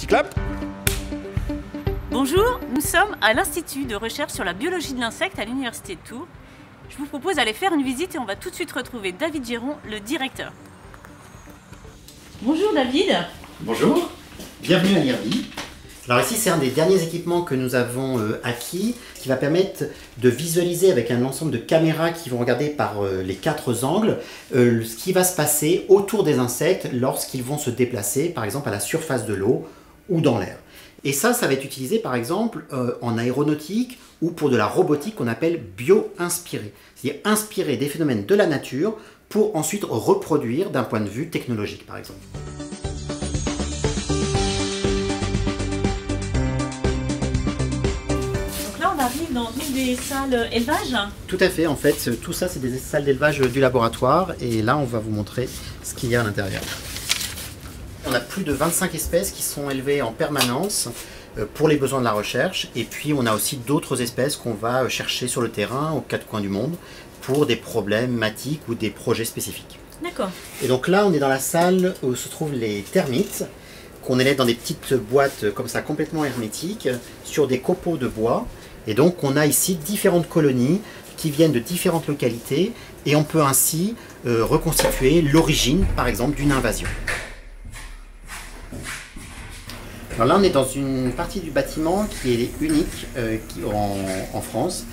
clap. Bonjour, nous sommes à l'Institut de recherche sur la biologie de l'insecte à l'Université de Tours. Je vous propose d'aller faire une visite et on va tout de suite retrouver David Géron, le directeur. Bonjour David. Bonjour, bienvenue à l'IRBI. Alors ici c'est un des derniers équipements que nous avons acquis qui va permettre de visualiser avec un ensemble de caméras qui vont regarder par les 4 angles ce qui va se passer autour des insectes lorsqu'ils vont se déplacer par exemple à la surface de l'eau ou dans l'air. Et ça va être utilisé par exemple en aéronautique ou pour de la robotique qu'on appelle bio-inspiré. C'est-à-dire inspirer des phénomènes de la nature pour ensuite reproduire d'un point de vue technologique par exemple. Donc là on arrive dans une des salles élevage. Tout à fait, en fait tout ça c'est des salles d'élevage du laboratoire et là on va vous montrer ce qu'il y a à l'intérieur. On a plus de 25 espèces qui sont élevées en permanence pour les besoins de la recherche. Et puis on a aussi d'autres espèces qu'on va chercher sur le terrain, aux 4 coins du monde, pour des problématiques ou des projets spécifiques. D'accord. Et donc là, on est dans la salle où se trouvent les termites, qu'on élève dans des petites boîtes comme ça, complètement hermétiques, sur des copeaux de bois. Et donc on a ici différentes colonies qui viennent de différentes localités. Et on peut ainsi reconstituer l'origine, par exemple, d'une invasion. Alors là, on est dans une partie du bâtiment qui est unique en France,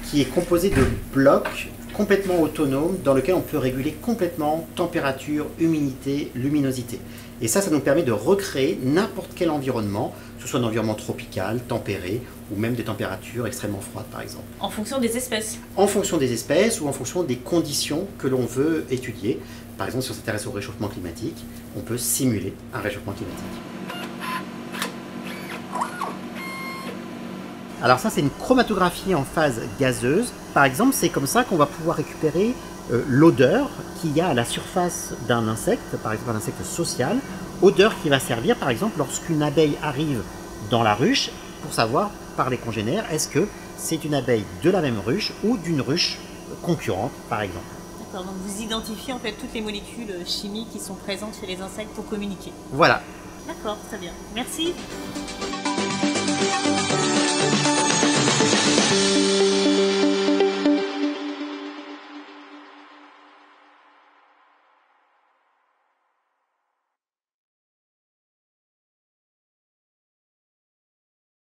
qui est composée de blocs complètement autonomes dans lesquels on peut réguler complètement température, humidité, luminosité. Et ça nous permet de recréer n'importe quel environnement, que ce soit un environnement tropical, tempéré, ou même des températures extrêmement froides par exemple. En fonction des espèces. En fonction des espèces ou en fonction des conditions que l'on veut étudier. Par exemple, si on s'intéresse au réchauffement climatique, on peut simuler un réchauffement climatique. Alors ça c'est une chromatographie en phase gazeuse. Par exemple c'est comme ça qu'on va pouvoir récupérer l'odeur qu'il y a à la surface d'un insecte, par exemple un insecte social. Odeur qui va servir par exemple lorsqu'une abeille arrive dans la ruche pour savoir par les congénères est-ce que c'est une abeille de la même ruche ou d'une ruche concurrente par exemple. D'accord, donc vous identifiez en fait toutes les molécules chimiques qui sont présentes chez les insectes pour communiquer. Voilà. D'accord, très bien. Merci.